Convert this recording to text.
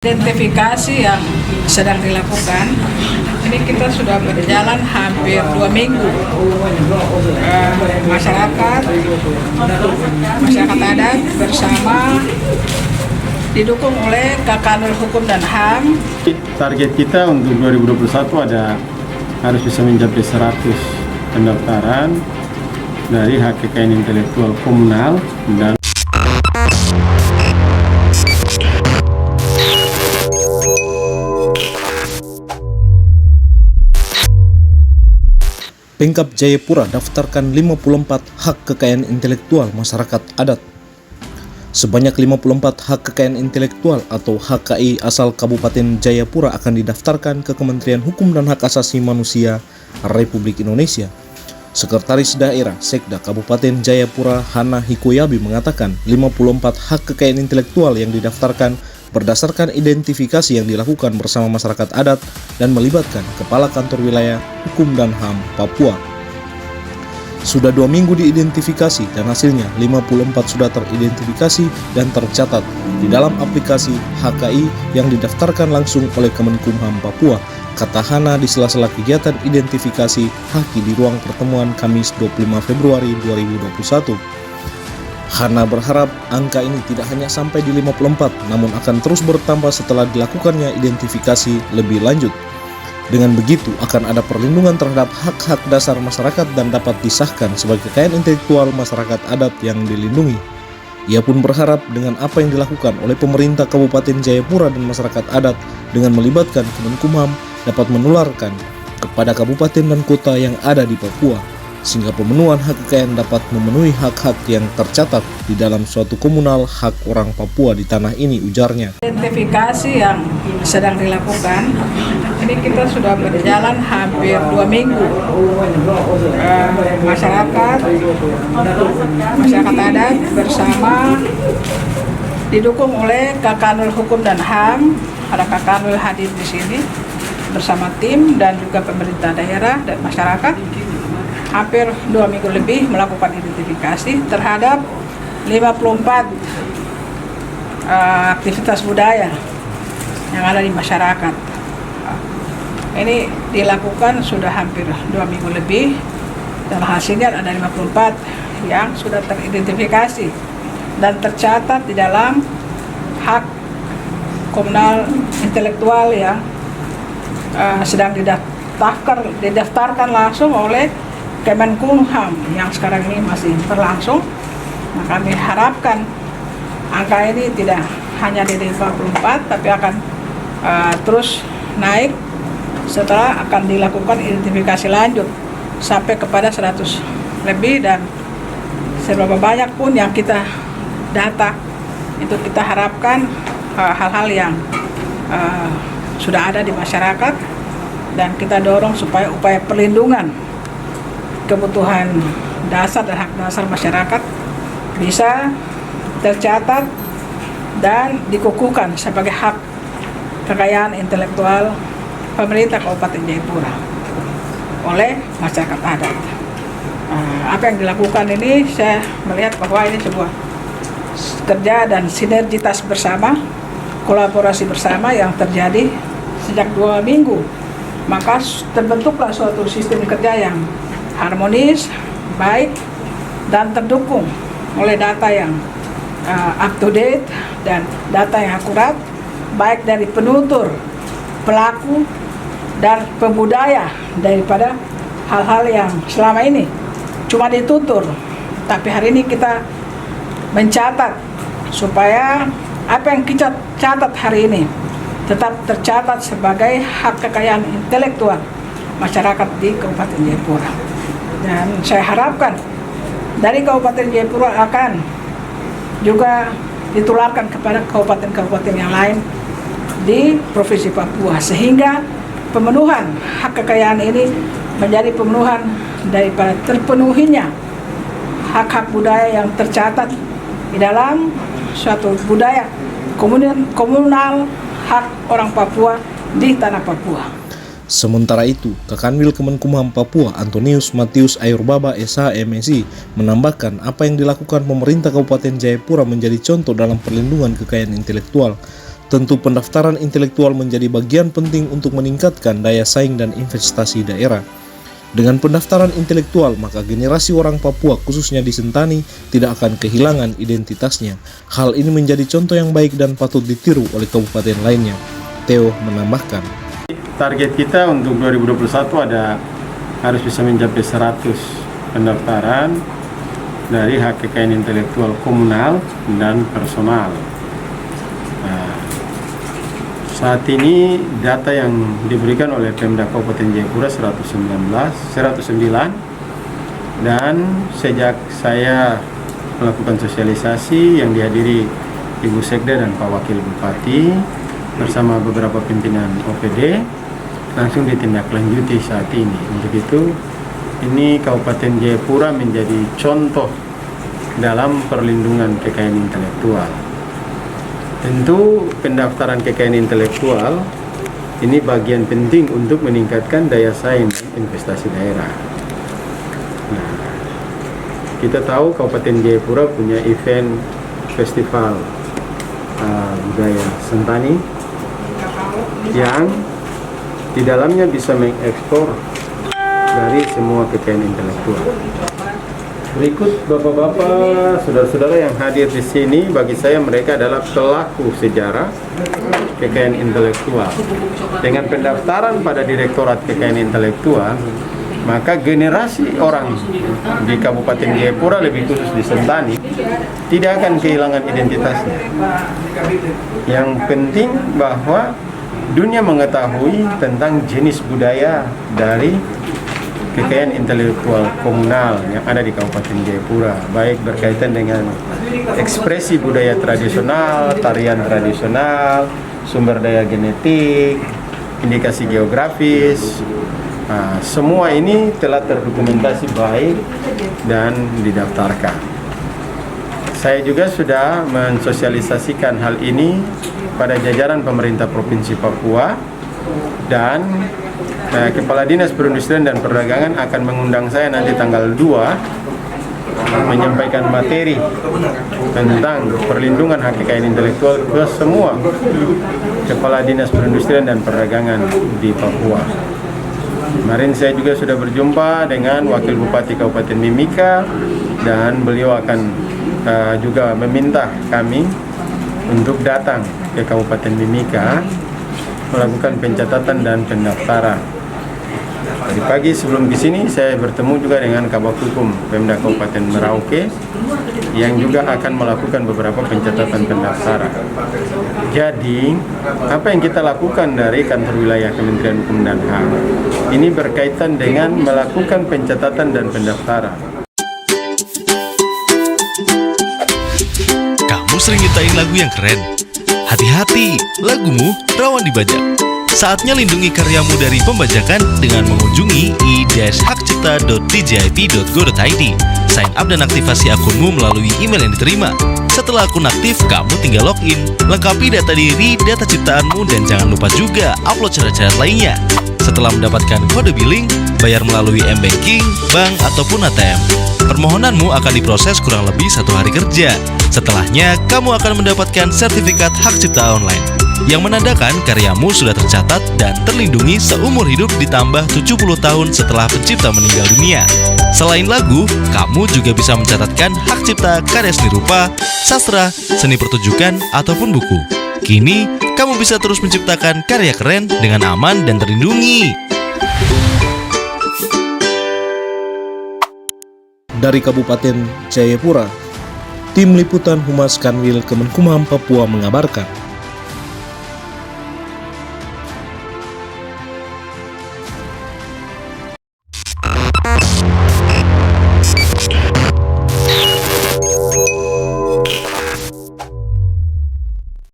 Identifikasi yang sedang dilakukan, ini kita sudah berjalan hampir 2 minggu. Masyarakat adat bersama didukung oleh Kakanwil Hukum dan HAM. Target kita untuk 2021 harus bisa mencapai 100 pendaftaran dari hak kekayaan intelektual komunal dan Pemkab Jayapura daftarkan 54 hak kekayaan intelektual masyarakat adat. Sebanyak 54 hak kekayaan intelektual atau HKI asal Kabupaten Jayapura akan didaftarkan ke Kementerian Hukum dan Hak Asasi Manusia Republik Indonesia. Sekretaris Daerah Sekda Kabupaten Jayapura Hana Hikoyabi mengatakan 54 hak kekayaan intelektual yang didaftarkan berdasarkan identifikasi yang dilakukan bersama masyarakat adat dan melibatkan Kepala Kantor Wilayah Hukum dan HAM Papua. Sudah 2 minggu diidentifikasi dan hasilnya 54 sudah teridentifikasi dan tercatat di dalam aplikasi HKI yang didaftarkan langsung oleh Kemenkumham Papua, kata Hana di sela-sela kegiatan identifikasi HKI di ruang pertemuan Kamis 25 Februari 2021. Hana berharap angka ini tidak hanya sampai di 54, namun akan terus bertambah setelah dilakukannya identifikasi lebih lanjut. Dengan begitu, akan ada perlindungan terhadap hak-hak dasar masyarakat dan dapat disahkan sebagai kekayaan intelektual masyarakat adat yang dilindungi. Ia pun berharap dengan apa yang dilakukan oleh pemerintah Kabupaten Jayapura dan masyarakat adat dengan melibatkan Kemenkumham dapat menularkan kepada kabupaten dan kota yang ada di Papua, sehingga pemenuhan hak kekayaan dapat memenuhi hak-hak yang tercatat di dalam suatu komunal hak orang Papua di tanah ini, ujarnya. Identifikasi yang sedang dilakukan, ini kita sudah berjalan hampir 2 minggu. Masyarakat adat bersama didukung oleh Kakanwil Hukum dan HAM, ada Kakanwil hadir di sini bersama tim dan juga pemerintah daerah dan masyarakat. Hampir 2 minggu lebih melakukan identifikasi terhadap 54 aktivitas budaya yang ada di masyarakat. Ini dilakukan sudah hampir 2 minggu lebih dan hasilnya ada 54 yang sudah teridentifikasi dan tercatat di dalam hak komunal intelektual yang sedang didaftarkan langsung oleh Kemenkumham yang sekarang ini masih berlangsung. Nah, kami harapkan angka ini tidak hanya di 54 tapi akan terus naik setelah akan dilakukan identifikasi lanjut sampai kepada 100 lebih, dan seberapa banyak pun yang kita data itu kita harapkan hal-hal yang sudah ada di masyarakat, dan kita dorong supaya upaya perlindungan kebutuhan dasar dan hak dasar masyarakat bisa tercatat dan dikukuhkan sebagai hak kekayaan intelektual pemerintah Kabupaten Jayapura oleh masyarakat adat. Apa yang dilakukan ini, saya melihat bahwa ini sebuah kerja dan sinergitas bersama, kolaborasi bersama yang terjadi sejak 2 minggu. Maka terbentuklah suatu sistem kerja yang harmonis, baik, dan terdukung oleh data yang up to date dan data yang akurat, baik dari penutur, pelaku, dan pembudaya, daripada hal-hal yang selama ini cuma ditutur. Tapi hari ini kita mencatat supaya apa yang kita catat hari ini tetap tercatat sebagai hak kekayaan intelektual masyarakat di Kabupaten Jayapura. Dan saya harapkan dari Kabupaten Jayapura akan juga ditularkan kepada kabupaten-kabupaten yang lain di Provinsi Papua, sehingga pemenuhan hak kekayaan ini menjadi pemenuhan daripada terpenuhinya hak-hak budaya yang tercatat di dalam suatu budaya komunal hak orang Papua di tanah Papua. Sementara itu, Kakanwil Kemenkumham Papua Antonius Matius Ayurbaba SH MSI menambahkan apa yang dilakukan pemerintah Kabupaten Jayapura menjadi contoh dalam perlindungan kekayaan intelektual. Tentu pendaftaran intelektual menjadi bagian penting untuk meningkatkan daya saing dan investasi daerah. Dengan pendaftaran intelektual, maka generasi orang Papua khususnya di Sentani tidak akan kehilangan identitasnya. Hal ini menjadi contoh yang baik dan patut ditiru oleh kabupaten lainnya. Theo menambahkan. Target kita untuk 2021 harus bisa mencapai 100 pendaftaran dari hak kekayaan intelektual komunal dan personal. Saat ini data yang diberikan oleh Pemda Kabupaten Jayapura 109 dan sejak saya melakukan sosialisasi yang dihadiri Ibu Sekda dan Pak Wakil Bupati bersama beberapa pimpinan OPD langsung ditindaklanjuti saat ini. Untuk itu ini Kabupaten Jayapura menjadi contoh dalam perlindungan kekayaan intelektual. Tentu pendaftaran kekayaan intelektual ini bagian penting untuk meningkatkan daya saing investasi daerah. Nah, kita tahu Kabupaten Jayapura punya event festival budaya Sentani yang di dalamnya bisa mengekspor dari semua kekayaan intelektual. Berikut bapak-bapak, saudara-saudara yang hadir di sini, bagi saya mereka adalah pelaku sejarah kekayaan intelektual. Dengan pendaftaran pada Direktorat Kekayaan Intelektual, maka generasi orang di Kabupaten Jayapura, lebih khusus di Sentani, tidak akan kehilangan identitasnya. Yang penting bahwa dunia mengetahui tentang jenis budaya dari kekayaan intelektual komunal yang ada di Kabupaten Jayapura, baik berkaitan dengan ekspresi budaya tradisional, tarian tradisional, sumber daya genetik, indikasi geografis. Semua ini telah terdokumentasi baik dan didaftarkan. Saya juga sudah mensosialisasikan hal ini pada jajaran pemerintah Provinsi Papua, dan Kepala Dinas Perindustrian dan Perdagangan akan mengundang saya nanti tanggal 2 menyampaikan materi tentang perlindungan hak kekayaan intelektual ke semua Kepala Dinas Perindustrian dan Perdagangan di Papua. Kemarin saya juga sudah berjumpa dengan Wakil Bupati Kabupaten Mimika, dan beliau akan juga meminta kami untuk datang ke Kabupaten Mimika melakukan pencatatan dan pendaftaran. Tadi pagi sebelum di sini saya bertemu juga dengan Kabak Hukum Pemda Kabupaten Merauke yang juga akan melakukan beberapa pencatatan pendaftaran. Jadi, apa yang kita lakukan dari kantor wilayah Kementerian Hukum dan HAM ini berkaitan dengan melakukan pencatatan dan pendaftaran. Kamu sering nyiptain lagu yang keren? Hati-hati, lagumu rawan dibajak. Saatnya lindungi karyamu dari pembajakan dengan mengunjungi i-hakcipta.djip.go.id. Sign up dan aktivasi akunmu melalui email yang diterima. Setelah akun aktif, kamu tinggal login. Lengkapi data diri, data ciptaanmu, dan jangan lupa juga upload syarat-syarat lainnya. Setelah mendapatkan kode billing, bayar melalui m-banking, bank, ataupun ATM. Permohonanmu akan diproses kurang lebih 1 hari kerja. Setelahnya, kamu akan mendapatkan sertifikat hak cipta online yang menandakan karyamu sudah tercatat dan terlindungi seumur hidup ditambah 70 tahun setelah pencipta meninggal dunia. Selain lagu, kamu juga bisa mencatatkan hak cipta karya seni rupa, sastra, seni pertunjukan, ataupun buku. Kini, kamu bisa terus menciptakan karya keren dengan aman dan terlindungi. Dari Kabupaten Jayapura, Tim Liputan Humas Kanwil Kemenkumham Papua mengabarkan.